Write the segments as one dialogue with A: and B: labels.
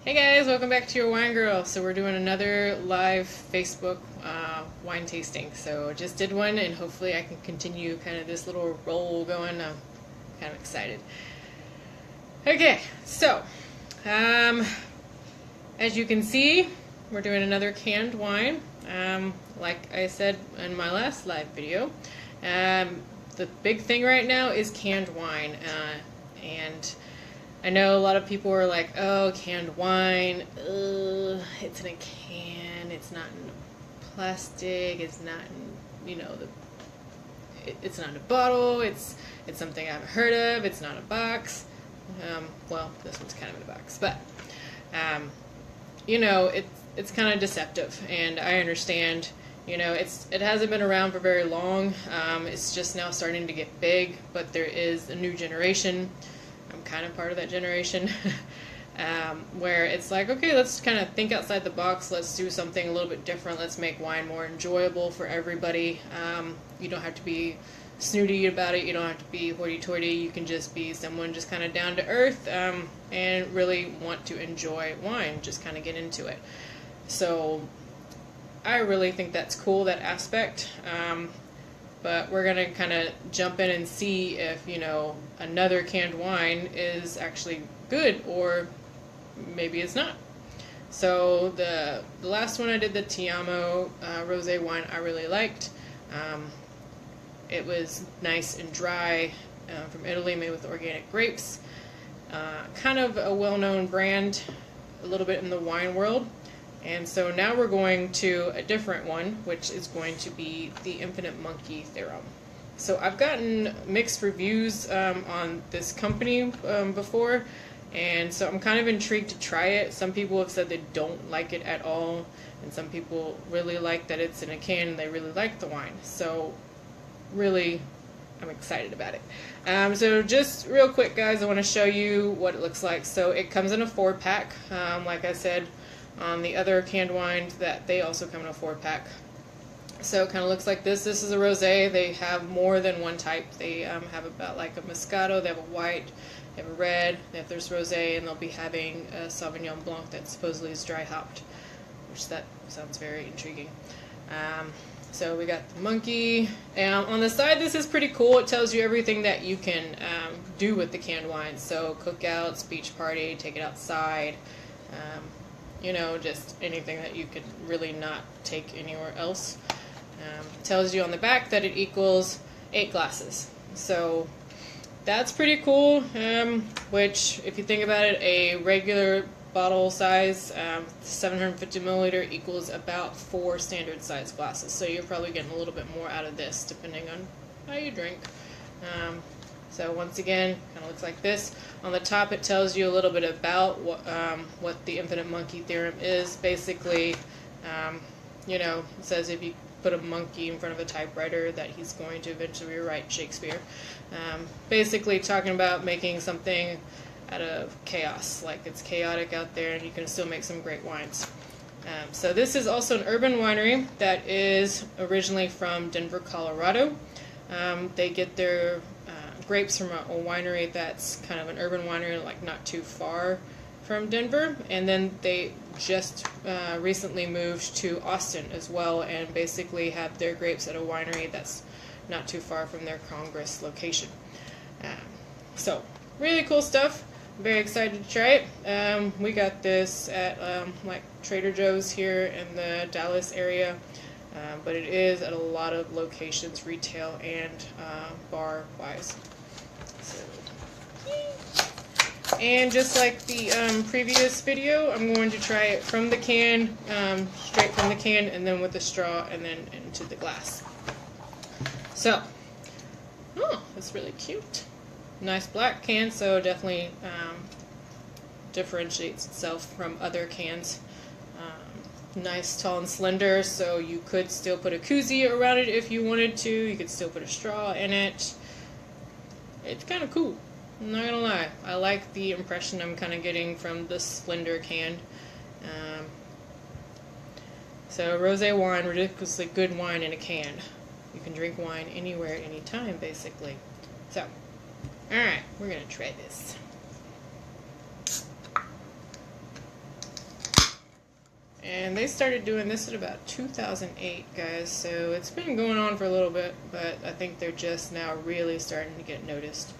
A: Hey guys, welcome back to your wine girl. So we're doing another live Facebook wine tasting. So I just did one and hopefully I can continue kind of this little roll going. I'm kind of excited. Okay, so as you can see, we're doing another canned wine. Like I said in my last live video, the big thing right now is canned wine. And I know a lot of people are like, oh, canned wine, it's in a can, it's not in plastic, it's not in, it's not in a bottle, it's something I haven't heard of, it's not a box. Well, this one's kind of in a box, but, it's kind of deceptive, and I understand, it hasn't been around for very long, it's just now starting to get big, but there is a new generation. I'm kind of part of that generation where it's like, okay, let's kind of think outside the box. Let's do something a little bit different. Let's make wine more enjoyable for everybody. You don't have to be snooty about it. You don't have to be hoity-toity. You can just be someone just kind of down to earth and really want to enjoy wine, just kind of get into it. So I really think that's cool, that aspect. But we're going to kind of jump in and see if, another canned wine is actually good or maybe it's not. So the last one I did, the THEOREM rosé wine, I really liked. It was nice and dry, from Italy, made with organic grapes. Kind of a well-known brand, a little bit in the wine world. And so now we're going to a different one, which is going to be the Infinite Monkey THEOREM. So I've gotten mixed reviews on this company before, and so I'm kind of intrigued to try it. Some people have said they don't like it at all, and some people really like that it's in a can and they really like the wine. So really, I'm excited about it. So just real quick, guys, I want to show you what it looks like. So it comes in a 4-pack, like I said. On the other canned wines, that they also come in a 4-pack. So it kind of looks like this. This is a rosé. They have more than one type. They have about like a Moscato, they have a white, they have a red, they have this rosé, and they'll be having a Sauvignon Blanc that supposedly is dry hopped, which that sounds very intriguing. So we got the monkey. On the side, this is pretty cool. It tells you everything that you can do with the canned wine. So cookouts, beach party, take it outside. Just anything that you could really not take anywhere else. Tells you on the back that it equals 8 glasses. So that's pretty cool, which if you think about it, a regular bottle size, 750 milliliter equals about 4 standard size glasses. So you're probably getting a little bit more out of this depending on how you drink. So once again, kind of looks like this. On the top, it tells you a little bit about what the Infinite Monkey Theorem is. Basically, it says if you put a monkey in front of a typewriter that he's going to eventually rewrite Shakespeare. Basically talking about making something out of chaos. Like it's chaotic out there and you can still make some great wines. So this is also an urban winery that is originally from Denver, Colorado. They get their grapes from a winery that's kind of an urban winery, like not too far from Denver, and then they just recently moved to Austin as well, and basically have their grapes at a winery that's not too far from their Congress location. So really cool stuff. I'm very excited to try it. We got this at like Trader Joe's here in the Dallas area. But it is at a lot of locations, retail and bar-wise. So, and just like the previous video, I'm going to try it from the can, straight from the can, and then with the straw, and then into the glass. So, that's really cute. Nice black can, so definitely differentiates itself from other cans. Nice, tall, and slender, so you could still put a koozie around it if you wanted to. You could still put a straw in it. It's kind of cool. I'm not gonna lie. I like the impression I'm kind of getting from the slender can. So rosé wine, ridiculously good wine in a can. You can drink wine anywhere, anytime, basically. So, alright, we're gonna try this. And they started doing this at about 2008, guys, so it's been going on for a little bit, but I think they're just now really starting to get noticed.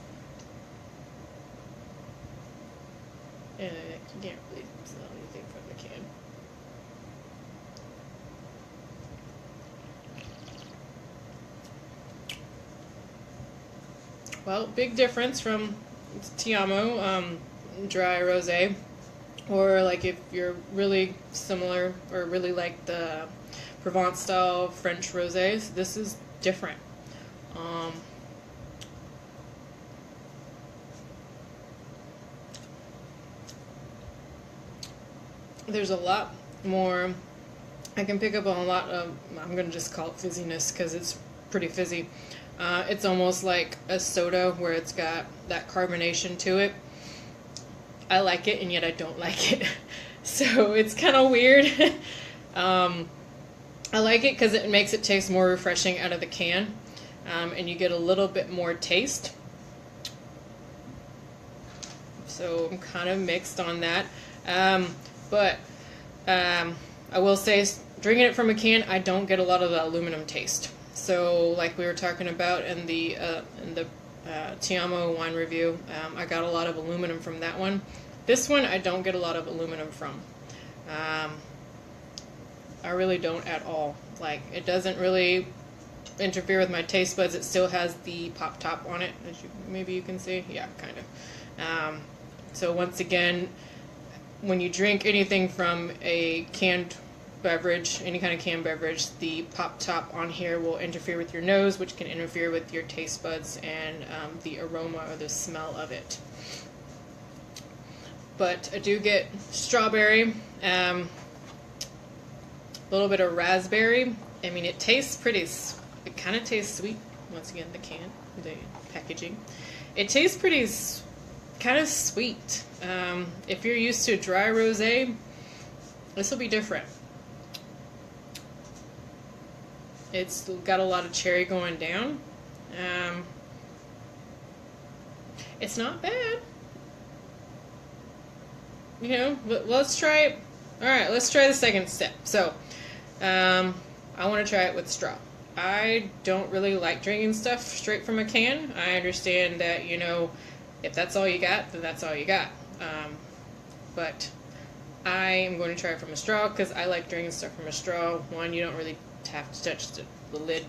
A: And you can't really smell anything from the can. Well, big difference from THEOREM dry rosé, or like if you're really similar or really like the Provence style French rosés, this is different. There's a lot more, I can pick up on a lot of, I'm going to just call it fizziness because it's pretty fizzy. It's almost like a soda where it's got that carbonation to it. I like it, and yet I don't like it. So it's kind of weird. I like it because it makes it taste more refreshing out of the can, and you get a little bit more taste. So I'm kind of mixed on that. But I will say, drinking it from a can, I don't get a lot of the aluminum taste. So, like we were talking about in the THEOREM wine review, I got a lot of aluminum from that one. This one, I don't get a lot of aluminum from. I really don't at all. Like, it doesn't really interfere with my taste buds. It still has the pop top on it, as maybe you can see. Yeah, kind of. So once again, when you drink anything from a canned beverage, any kind of canned beverage, the pop top on here will interfere with your nose, which can interfere with your taste buds and the aroma or the smell of it. But I do get strawberry, a little bit of raspberry. I mean, it tastes pretty, it kind of tastes sweet. Once again, the packaging. It tastes pretty kind of sweet. If you're used to dry rosé, this will be different. It's got a lot of cherry going down. It's not bad. You know, but let's try it. Alright, let's try the second step. So, I want to try it with straw. I don't really like drinking stuff straight from a can. I understand that, you know, if that's all you got, then that's all you got. But I am going to try it from a straw because I like drinking stuff from a straw. One, you don't really have to touch the lid.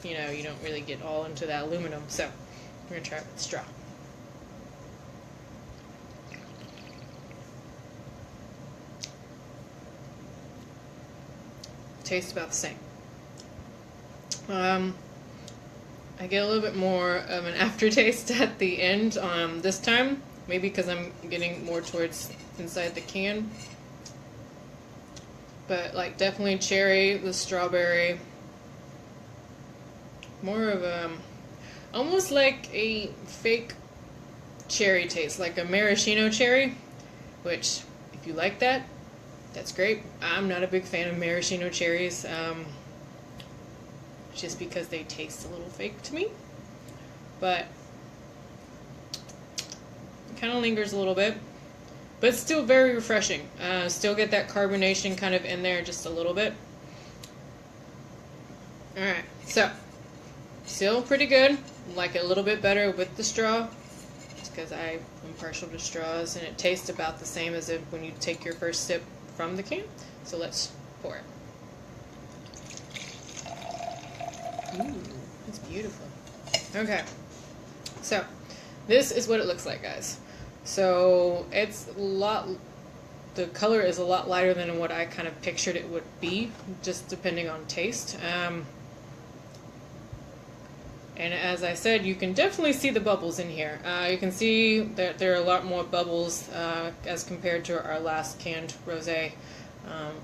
A: You know, you don't really get all into that aluminum. So, I'm going to try it with straw. Tastes about the same. I get a little bit more of an aftertaste at the end this time, maybe because I'm getting more towards inside the can. But like definitely cherry, the strawberry, more of a, almost like a fake cherry taste, like a maraschino cherry, which if you like that, that's great. I'm not a big fan of maraschino cherries, just because they taste a little fake to me. But it kind of lingers a little bit, but it's still very refreshing. Still get that carbonation kind of in there just a little bit. Alright, so still pretty good. Like it a little bit better with the straw, just because I am partial to straws, and it tastes about the same as if when you take your first sip from the can. So let's pour it. Ooh, it's beautiful. Okay, so this is what it looks like, guys. So it's a lot, the color is a lot lighter than what I kind of pictured it would be, just depending on taste. And as I said, you can definitely see the bubbles in here. You can see that there are a lot more bubbles as compared to our last canned rosé.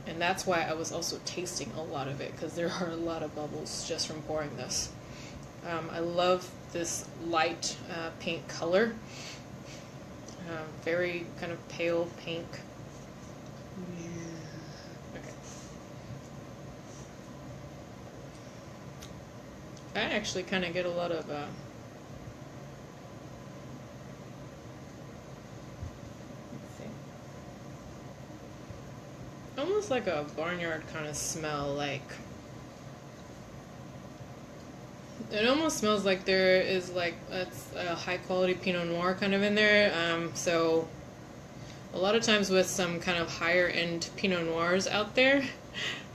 A: And that's why I was also tasting a lot of it, because there are a lot of bubbles just from pouring this. I love this light pink color. Very kind of pale pink. Okay. I actually kind of get a lot of almost like a barnyard kind of smell. Like, it almost smells like there is like it's a high quality Pinot Noir kind of in there. So a lot of times with some kind of higher end Pinot Noirs out there,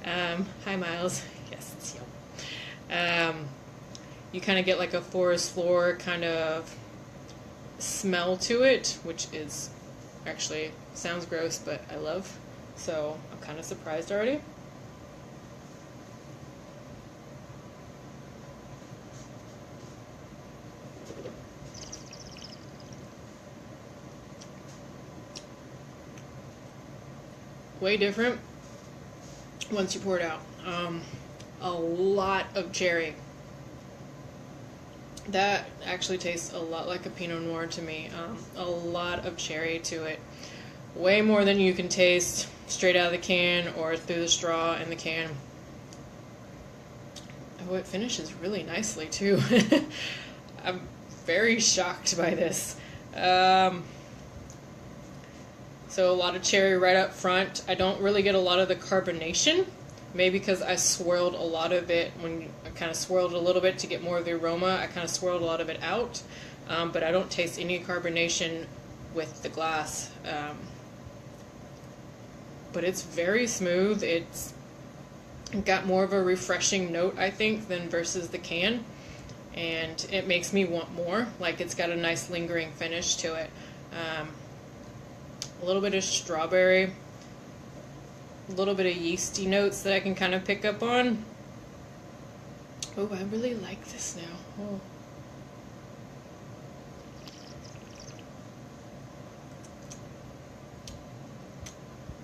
A: hi Miles, yes, it's you. You kind of get like a forest floor kind of smell to it, which is actually sounds gross, but I love. So I'm kind of surprised already. Way different once you pour it out. A lot of cherry. That actually tastes a lot like a Pinot Noir to me. A lot of cherry to it. Way more than you can taste straight out of the can or through the straw in the can. Oh, it finishes really nicely too. I'm very shocked by this. So a lot of cherry right up front. I don't really get a lot of the carbonation. Maybe because I swirled a lot of it, when I kind of swirled it a little bit to get more of the aroma, I kind of swirled a lot of it out. But I don't taste any carbonation with the glass. But it's very smooth. It's got more of a refreshing note, I think, than versus the can. And it makes me want more. Like, it's got a nice lingering finish to it. A little bit of strawberry. A little bit of yeasty notes that I can kind of pick up on. Oh, I really like this now. Oh.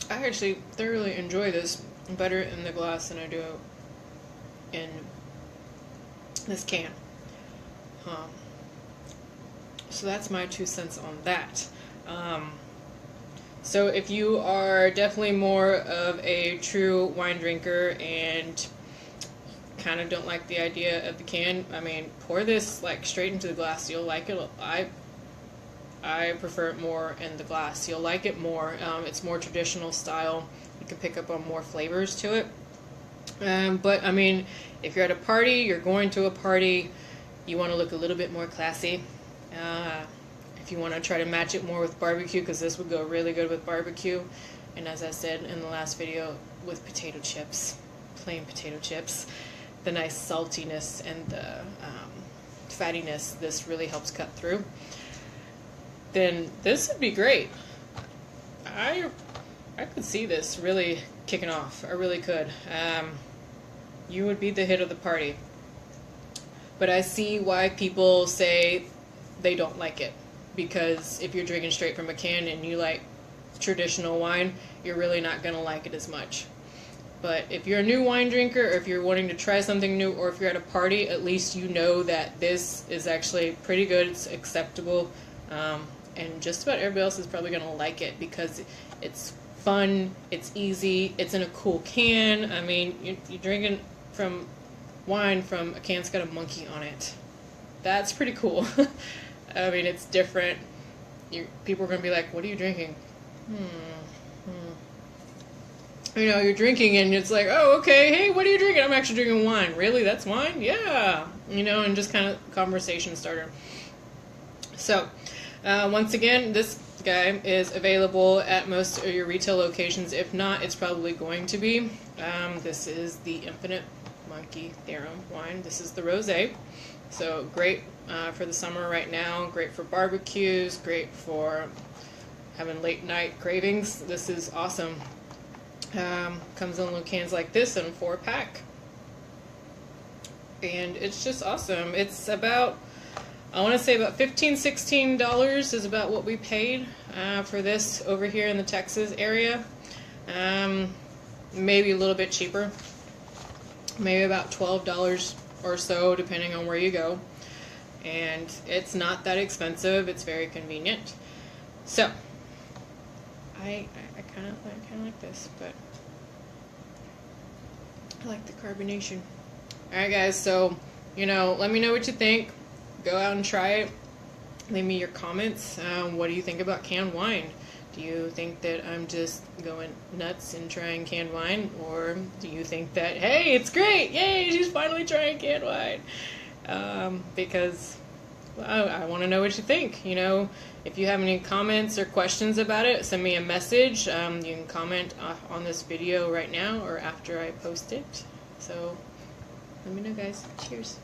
A: I actually thoroughly enjoy this better in the glass than I do in this can. So that's my 2 cents on that. So if you are definitely more of a true wine drinker and kind of don't like the idea of the can, I mean, pour this like straight into the glass. You'll like it. I prefer it more in the glass. You'll like it more. It's more traditional style. You can pick up on more flavors to it. But I mean, if you're at a party, you're going to a party, you want to look a little bit more classy. If you want to try to match it more with barbecue, because this would go really good with barbecue. And as I said in the last video, with potato chips, plain potato chips, the nice saltiness and the fattiness, this really helps cut through. Then this would be great. I could see this really kicking off. I really could. You would be the hit of the party. But I see why people say they don't like it. Because if you're drinking straight from a can and you like traditional wine, you're really not going to like it as much. But if you're a new wine drinker, or if you're wanting to try something new, or if you're at a party, at least you know that this is actually pretty good, it's acceptable, and just about everybody else is probably going to like it because it's fun, it's easy, it's in a cool can. I mean, you're drinking from wine from a can that's got a monkey on it. That's pretty cool. I mean, it's different. People are going to be like, what are you drinking? You know, you're drinking and it's like, oh, okay, hey, what are you drinking? I'm actually drinking wine. Really? That's wine? Yeah. You know, and just kind of conversation starter. So, once again, this guy is available at most of your retail locations. If not, it's probably going to be. This is the Infinite Monkey THEOREM wine. This is the rosé. So great for the summer right now, great for barbecues, great for having late night cravings. This is awesome. Comes in little cans like this in a 4-pack. And it's just awesome. It's about, I want to say about $15–16 is about what we paid for this over here in the Texas area. Maybe a little bit cheaper. Maybe about $12 or so, depending on where you go. And it's not that expensive. It's very convenient. So, I kind of like this, but I like the carbonation. Alright guys, so, you know, let me know what you think. Go out and try it. Leave me your comments. What do you think about canned wine? Do you think that I'm just going nuts and trying canned wine? Or do you think that, hey, it's great, yay, she's finally trying canned wine? Because I want to know what you think. You know, if you have any comments or questions about it, send me a message. You can comment on this video right now or after I post it. So let me know, guys. Cheers.